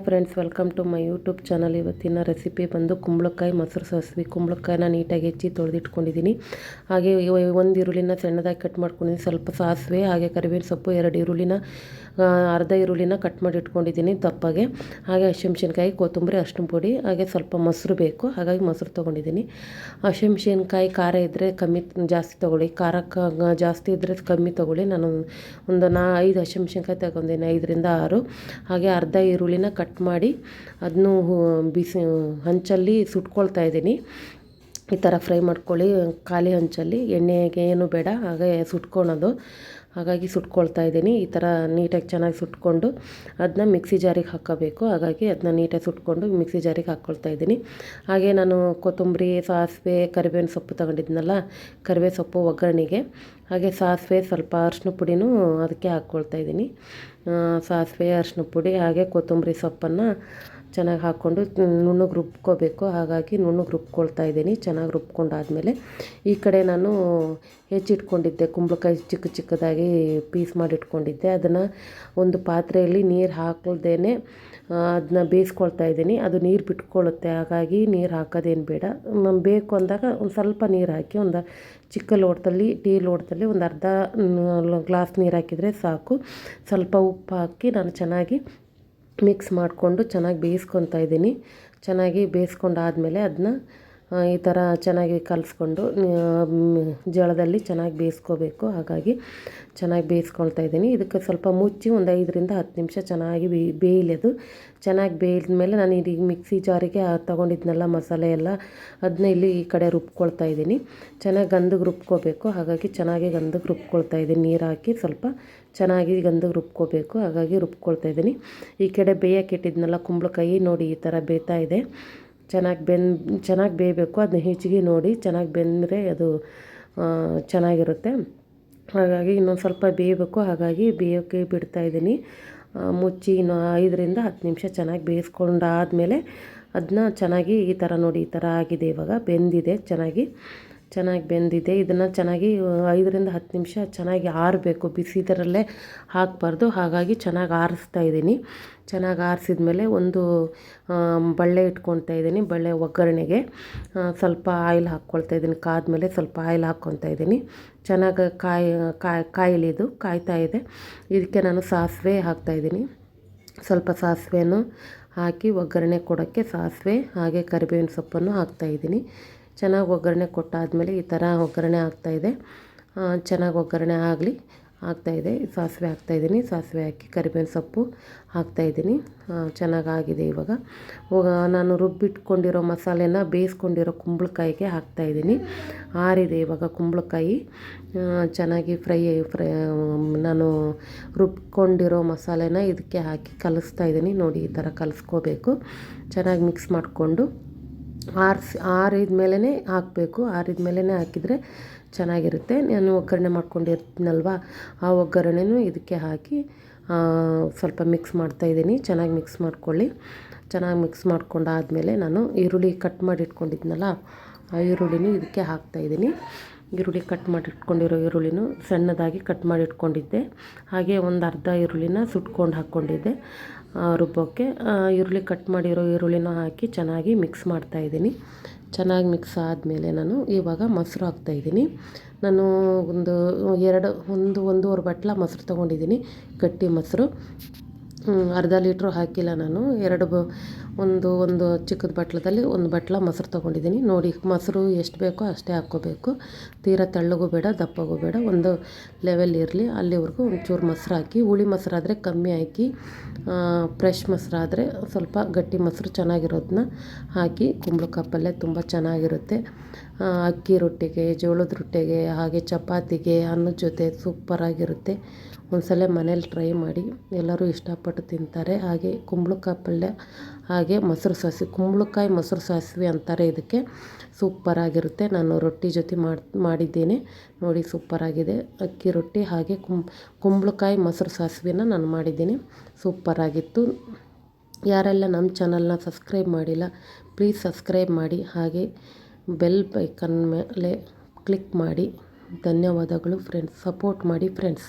Friends, welcome to my YouTube channel. ಇವತ್ತಿನ recipe ಬಂದು ಕುಂಬಳಕಾಯಿ ಮೊಸರು ಸಾಸಿವೆ. ಕುಂಬಳಕಾಯಿನ ನೀಟಾಗಿ ಹೆಚ್ಚಿ ತೊಳೆದಿಟ್ಕೊಂಡಿದ್ದೀನಿ. ಹಾಗೆ ಒಂದು ಈರುಳ್ಳಿನ ಸಣ್ಣದಾಗಿ ಕಟ್ ಮಾಡ್ಕೊಂಡಿದ್ದೀನಿ, ಸ್ವಲ್ಪ ಸಾಸಿವೆ, ಹಾಗೆ ಕರಿಬೇವಿನ ಸೊಪ್ಪು, 2 ಈರುಳ್ಳಿನ ಅರ್ಧ ಈರುಳ್ಳಿನ ಕಟ್ ಮಾಡಿ ಇಟ್ಕೊಂಡಿದ್ದೀನಿ ದಪ್ಪಗೆ. ಹಾಗೆ ಹಸಿಮೆಣಸಿನ್ಕಾಯಿ, ಕೊತ್ತಂಬರಿ, ಅರಿಶಿನ ಪುಡಿ, ಹಾಗೆ ಸ್ವಲ್ಪ ಮೊಸರು ಬೇಕು, ಹಾಗಾಗಿ ಮೊಸರು ತೊಗೊಂಡಿದ್ದೀನಿ. ಹಸಿಮೆಣಸಿನ್ಕಾಯಿ ಖಾರ ಇದ್ದರೆ ಕಮ್ಮಿ ಜಾಸ್ತಿ ತೊಗೊಳ್ಳಿ, ಖಾರ ಜಾಸ್ತಿ ಇದ್ದರೆ ಕಮ್ಮಿ ತೊಗೊಳ್ಳಿ. ನಾನು ಒಂದು 5 ಹಸಿಮೆಣಸಿನ್ಕಾಯಿ ತಗೊಂಡಿದ್ದೀನಿ, 5ರಿಂದ 6. ಹಾಗೆ ಅರ್ಧ ಈರುಳ್ಳಿನ ಕಟ್ ಮಾಡಿ ಅದನ್ನು ಬಿಸಿ ಹಂಚಲ್ಲಿ ಸುಟ್ಕೊಳ್ತಾ ಇದ್ದೀನಿ. ಈ ಥರ ಫ್ರೈ ಮಾಡ್ಕೊಳ್ಳಿ, ಖಾಲಿ ಹಂಚಲ್ಲಿ, ಎಣ್ಣೆಗೆ ಏನು ಬೇಡ, ಹಾಗೆ ಸುಟ್ಕೊಳೋದು. ಹಾಗಾಗಿ ಸುಟ್ಕೊಳ್ತಾ ಇದ್ದೀನಿ. ಈ ಥರ ನೀಟಾಗಿ ಚೆನ್ನಾಗಿ ಸುಟ್ಕೊಂಡು ಅದನ್ನ ಮಿಕ್ಸಿ ಜಾರಿಗೆ ಹಾಕೋಬೇಕು. ಹಾಗಾಗಿ ಅದನ್ನ ನೀಟಾಗಿ ಸುಟ್ಕೊಂಡು ಮಿಕ್ಸಿ ಜಾರಿಗೆ ಹಾಕ್ಕೊಳ್ತಾ ಇದ್ದೀನಿ. ಹಾಗೆ ನಾನು ಕೊತ್ತಂಬರಿ, ಸಾಸಿವೆ, ಕರಿಬೇವಿನ ಸೊಪ್ಪು ತಗೊಂಡಿದ್ನಲ್ಲ, ಕರಿಬೇವು ಸೊಪ್ಪು ಒಗ್ಗರಣೆಗೆ. ಹಾಗೆ ಸಾಸಿವೆ, ಸ್ವಲ್ಪ ಅರಿಶಿನ ಪುಡಿನೂ ಅದಕ್ಕೆ ಹಾಕ್ಕೊಳ್ತಾ ಇದ್ದೀನಿ. ಸಾಸಿವೆ, ಅರಿಶಿನ ಪುಡಿ, ಹಾಗೆ ಕೊತ್ತಂಬರಿ ಸೊಪ್ಪನ್ನು ಚೆನ್ನಾಗಿ ಹಾಕ್ಕೊಂಡು ನುಣ್ಣಗೆ ರುಬ್ಕೋಬೇಕು. ಹಾಗಾಗಿ ನುಣ್ಣಗೆ ರುಬ್ಕೊಳ್ತಾ ಇದ್ದೀನಿ. ಚೆನ್ನಾಗಿ ರುಬ್ಕೊಂಡಾದಮೇಲೆ ಈ ಕಡೆ ನಾನು ಹೆಚ್ಚಿಟ್ಕೊಂಡಿದ್ದೆ ಕುಂಬಳಕಾಯಿ ಚಿಕ್ಕದಾಗಿ ಪೀಸ್ ಮಾಡಿಟ್ಕೊಂಡಿದ್ದೆ. ಅದನ್ನು ಒಂದು ಪಾತ್ರೆಯಲ್ಲಿ ನೀರು ಹಾಕಲ್ದೇನೆ ಅದನ್ನ ಬೇಯಿಸ್ಕೊಳ್ತಾ ಇದ್ದೀನಿ. ಅದು ನೀರು ಬಿಟ್ಕೊಳ್ಳುತ್ತೆ, ಹಾಗಾಗಿ ನೀರು ಹಾಕೋದೇನು ಬೇಡ. ಬೇಕು ಅಂದಾಗ ಒಂದು ಸ್ವಲ್ಪ ನೀರು ಹಾಕಿ, ಒಂದು ಚಿಕ್ಕ ಲೋಟದಲ್ಲಿ, ಟೀ ಲೋಟದಲ್ಲಿ ಒಂದು ಅರ್ಧ ಗ್ಲಾಸ್ ನೀರು ಹಾಕಿದರೆ ಸಾಕು. ಸ್ವಲ್ಪ ಉಪ್ಪು ಹಾಕಿ ನಾನು ಚೆನ್ನಾಗಿ ಮಿಕ್ಸ್ ಮಾಡಿಕೊಂಡು ಚೆನ್ನಾಗಿ ಬೇಯಿಸ್ಕೊತಾ ಇದ್ದೀನಿ. ಚೆನ್ನಾಗಿ ಬೇಯಿಸ್ಕೊಂಡಾದಮೇಲೆ ಅದನ್ನ ಈ ಥರ ಚೆನ್ನಾಗಿ ಕಲಿಸ್ಕೊಂಡು ಜಳದಲ್ಲಿ ಚೆನ್ನಾಗಿ ಬೇಯಿಸ್ಕೋಬೇಕು. ಹಾಗಾಗಿ ಚೆನ್ನಾಗಿ ಬೇಯಿಸ್ಕೊಳ್ತಾ ಇದ್ದೀನಿ. ಇದಕ್ಕೆ ಸ್ವಲ್ಪ ಮುಚ್ಚಿ ಒಂದು 5ರಿಂದ 10 ನಿಮಿಷ ಚೆನ್ನಾಗಿ ಬೇಯಲಿ. ಚೆನ್ನಾಗಿ ಬೇಯಿದ್ಮೇಲೆ ನಾನು ಇದೀಗ ಮಿಕ್ಸಿ ಜಾರಿಗೆ ತೊಗೊಂಡಿದ್ನೆಲ್ಲ ಮಸಾಲೆ ಎಲ್ಲ ಅದನ್ನ ಇಲ್ಲಿ ಈ ಕಡೆ ರುಬ್ಕೊಳ್ತಾ ಇದ್ದೀನಿ. ಚೆನ್ನಾಗಿ ಗಂಧಗೆ ರುಬ್ಕೋಬೇಕು. ಹಾಗಾಗಿ ಚೆನ್ನಾಗಿ ಗಂಧಗೆ ರುಬ್ಕೊಳ್ತಾ ಇದ್ದೀನಿ. ನೀರು ಹಾಕಿ ಸ್ವಲ್ಪ ಚೆನ್ನಾಗಿ ಗಂಧಗೆ ರುಬ್ಕೋಬೇಕು. ಹಾಗಾಗಿ ರುಬ್ಕೊಳ್ತಾ ಇದ್ದೀನಿ. ಈ ಕಡೆ ಬೇಯಕ್ಕೆ ಇಟ್ಟಿದ್ನೆಲ್ಲ ಕುಂಬಳಕಾಯಿ ನೋಡಿ ಈ ಥರ ಬೇಯ್ತಾ ಇದೆ. ಚೆನ್ನಾಗಿ ಬೇಯಬೇಕು. ಅದನ್ನ ಹೆಚ್ಚಿಗೆ ನೋಡಿ ಚೆನ್ನಾಗಿ ಬೆಂದರೆ ಅದು ಚೆನ್ನಾಗಿರುತ್ತೆ. ಹಾಗಾಗಿ ಇನ್ನೊಂದು ಸ್ವಲ್ಪ ಬೇಯಬೇಕು. ಹಾಗಾಗಿ ಬೇಯೋಕ್ಕೆ ಬಿಡ್ತಾಯಿದ್ದೀನಿ. ಮುಚ್ಚಿ ಇನ್ನು 5ರಿಂದ 10 ನಿಮಿಷ ಚೆನ್ನಾಗಿ ಬೇಯಿಸ್ಕೊಂಡಾದಮೇಲೆ ಅದನ್ನ ಚೆನ್ನಾಗಿ ಈ ಥರ ನೋಡಿ, ಈ ಥರ ಆಗಿದೆ. ಇವಾಗ ಬೆಂದಿದೆ, ಚೆನ್ನಾಗಿ ಬೆಂದಿದೆ. ಇದನ್ನು ಚೆನ್ನಾಗಿ 5ರಿಂದ 10 ನಿಮಿಷ ಚೆನ್ನಾಗಿ ಆರಬೇಕು. ಬಿಸಿದರಲ್ಲೇ ಹಾಕಬಾರ್ದು. ಹಾಗಾಗಿ ಚೆನ್ನಾಗಿ ಆರಿಸ್ತಾ ಇದ್ದೀನಿ. ಚೆನ್ನಾಗಿ ಆರಿಸಿದ್ಮೇಲೆ ಒಂದು ಬಳ್ಳೆ ಇಟ್ಕೊಳ್ತಾ ಇದ್ದೀನಿ. ಬಳ್ಳೆ ಒಗ್ಗರಣೆಗೆ ಸ್ವಲ್ಪ ಆಯಿಲ್ ಹಾಕ್ಕೊಳ್ತಾ ಇದ್ದೀನಿ. ಕಾದ್ಮೇಲೆ ಸ್ವಲ್ಪ ಆಯಿಲ್ ಹಾಕ್ಕೊಳ್ತಾ ಇದ್ದೀನಿ. ಚೆನ್ನಾಗಿ ಕಾಯಿಲಿ, ಇದು ಕಾಯ್ತಾ ಇದೆ. ಇದಕ್ಕೆ ನಾನು ಸಾಸಿವೆ ಹಾಕ್ತಾಯಿದ್ದೀನಿ. ಸ್ವಲ್ಪ ಸಾಸಿವೆನೂ ಹಾಕಿ ಒಗ್ಗರಣೆ ಕೊಡೋಕ್ಕೆ ಸಾಸಿವೆ ಹಾಗೆ ಕರಿಬೇವಿನ ಸೊಪ್ಪನ್ನು ಹಾಕ್ತಾಯಿದ್ದೀನಿ. ಚೆನ್ನಾಗಿ ಒಗ್ಗರಣೆ ಕೊಟ್ಟಾದಮೇಲೆ ಈ ಥರ ಒಗ್ಗರಣೆ ಆಗ್ತಾಯಿದೆ. ಚೆನ್ನಾಗಿ ಒಗ್ಗರಣೆ ಆಗ್ತಾಯಿದೆ. ಸಾಸಿವೆ ಹಾಕ್ತಾಯಿದ್ದೀನಿ. ಸಾಸಿವೆ ಹಾಕಿ ಕರಿಬೇವಿನ ಸೊಪ್ಪು ಹಾಕ್ತಾಯಿದ್ದೀನಿ. ಚೆನ್ನಾಗಾಗಿದೆ. ಇವಾಗ ನಾನು ರುಬ್ಬಿಟ್ಕೊಂಡಿರೋ ಮಸಾಲೆನ ಬೇಯಿಸ್ಕೊಂಡಿರೋ ಕುಂಬಳಕಾಯಿಗೆ ಹಾಕ್ತಾಯಿದ್ದೀನಿ. ಆರಿದೆ ಇವಾಗ ಕುಂಬಳಕಾಯಿ. ಚೆನ್ನಾಗಿ ಫ್ರೈ ನಾನು ರುಬ್ಕೊಂಡಿರೋ ಮಸಾಲೆನ ಇದಕ್ಕೆ ಹಾಕಿ ಕಲಿಸ್ತಾ ಇದ್ದೀನಿ. ನೋಡಿ ಈ ಥರ ಕಲಿಸ್ಕೋಬೇಕು. ಚೆನ್ನಾಗಿ ಮಿಕ್ಸ್ ಮಾಡಿಕೊಂಡು ಆರಿದ ಮೇಲೇ ಹಾಕಬೇಕು. ಆರಿದ ಮೇಲೇ ಹಾಕಿದರೆ ಚೆನ್ನಾಗಿರುತ್ತೆ. ನಾನು ಒಗ್ಗರಣೆ ಮಾಡ್ಕೊಂಡಿರ್ತೀನಲ್ವ, ಆ ಒಗ್ಗರಣೆನೂ ಇದಕ್ಕೆ ಹಾಕಿ ಸ್ವಲ್ಪ ಮಿಕ್ಸ್ ಮಾಡ್ತಾಯಿದ್ದೀನಿ. ಚೆನ್ನಾಗಿ ಮಿಕ್ಸ್ ಮಾಡ್ಕೊಳ್ಳಿ. ಚೆನ್ನಾಗಿ ಮಿಕ್ಸ್ ಮಾಡ್ಕೊಂಡಾದಮೇಲೆ ನಾನು ಈರುಳ್ಳಿ ಕಟ್ ಮಾಡಿ ಇಟ್ಕೊಂಡಿದ್ನಲ್ಲ, ಆ ಈರುಳ್ಳಿನೂ ಇದಕ್ಕೆ ಹಾಕ್ತಾಯಿದ್ದೀನಿ. ಈರುಳ್ಳಿ ಕಟ್ ಮಾಡಿ ಇಟ್ಕೊಂಡಿರೋ ಈರುಳ್ಳಿನೂ ಸಣ್ಣದಾಗಿ ಕಟ್ ಮಾಡಿ ಇಟ್ಕೊಂಡಿದ್ದೆ. ಹಾಗೆ ಒಂದು ಅರ್ಧ ಈರುಳ್ಳಿನ ಸುಟ್ಕೊಂಡು ಹಾಕ್ಕೊಂಡಿದ್ದೆ ರುಬ್ಬೋಕ್ಕೆ. ಈರುಳ್ಳಿ ಕಟ್ ಮಾಡಿರೋ ಈರುಳ್ಳಿನ ಹಾಕಿ ಚೆನ್ನಾಗಿ ಮಿಕ್ಸ್ ಮಾಡ್ತಾಯಿದ್ದೀನಿ. ಚೆನ್ನಾಗಿ ಮಿಕ್ಸ್ ಆದಮೇಲೆ ನಾನು ಇವಾಗ ಮೊಸರು ಹಾಕ್ತಾಯಿದ್ದೀನಿ. ನಾನು ಒಂದೂವರೆ ಬಟ್ಲ ಮೊಸರು ತೊಗೊಂಡಿದ್ದೀನಿ, ಗಟ್ಟಿ ಮೊಸರು. ಅರ್ಧ ಲೀಟ್ರು ಹಾಕಿಲ್ಲ ನಾನು. ಒಂದು ಚಿಕ್ಕದ ಬಟ್ಲದಲ್ಲಿ 1 ಬಟ್ಲ ಮೊಸರು ತೊಗೊಂಡಿದ್ದೀನಿ. ನೋಡಿ, ಮೊಸರು ಎಷ್ಟು ಬೇಕೋ ಅಷ್ಟೇ ಹಾಕ್ಕೋಬೇಕು. ತೀರಾ ತೆಳ್ಳಗೂ ಬೇಡ, ದಪ್ಪಗೂ ಬೇಡ, ಒಂದು ಲೆವೆಲ್ ಇರಲಿ. ಅಲ್ಲಿವರೆಗೂ ಒಂಚೂರು ಮೊಸರು ಹಾಕಿ, ಹುಳಿ ಮೊಸರಾದರೆ ಕಮ್ಮಿ ಹಾಕಿ, ಫ್ರೆಶ್ ಮೊಸರಾದರೆ ಸ್ವಲ್ಪ ಗಟ್ಟಿ ಮೊಸರು ಚೆನ್ನಾಗಿರೋದನ್ನ ಹಾಕಿ. ಕುಂಬಳಕಾಯಿ ಪಲ್ಯ ತುಂಬ ಚೆನ್ನಾಗಿರುತ್ತೆ. ಅಕ್ಕಿ ರೊಟ್ಟಿಗೆ, ಜೋಳದ ರೊಟ್ಟಿಗೆ, ಹಾಗೆ ಚಪಾತಿಗೆ, ಅನ್ನದ ಜೊತೆ ಸೂಪರಾಗಿರುತ್ತೆ. ಒಂದ್ಸಲ ಮನೇಲಿ ಟ್ರೈ ಮಾಡಿ, ಎಲ್ಲರೂ ಇಷ್ಟಪಟ್ಟು ತಿಂತಾರೆ. ಹಾಗೆ ಕುಂಬಳಕಾಯಿ ಪಲ್ಯ, ಹಾಗೆ ಮೊಸರು ಸಾಸಿವೆ, ಕುಂಬಳಕಾಯಿ ಮೊಸರು ಸಾಸಿವೆ ಅಂತಾರೆ ಇದಕ್ಕೆ. ಸೂಪರಾಗಿರುತ್ತೆ. ನಾನು ರೊಟ್ಟಿ ಜೊತೆ ಮಾಡಿದ್ದೇನೆ ನೋಡಿ, ಸೂಪರಾಗಿದೆ. ಅಕ್ಕಿ ರೊಟ್ಟಿ ಹಾಗೆ ಕುಂಬಳಕಾಯಿ ಮೊಸರು ಸಾಸಿವೆನ ನಾನು ಮಾಡಿದ್ದೀನಿ. ಸೂಪರಾಗಿತ್ತು. ಯಾರೆಲ್ಲ ನಮ್ಮ ಚಾನಲ್ನ ಸಬ್ಸ್ಕ್ರೈಬ್ ಮಾಡಿಲ್ಲ, ಪ್ಲೀಸ್ ಸಬ್ಸ್ಕ್ರೈಬ್ ಮಾಡಿ. ಹಾಗೆ ಬೆಲ್ ಐಕನ್ ಮೇಲೆ ಕ್ಲಿಕ್ ಮಾಡಿ. ಧನ್ಯವಾದಗಳು ಫ್ರೆಂಡ್ಸ್. ಸಪೋರ್ಟ್ ಮಾಡಿ ಫ್ರೆಂಡ್ಸ್.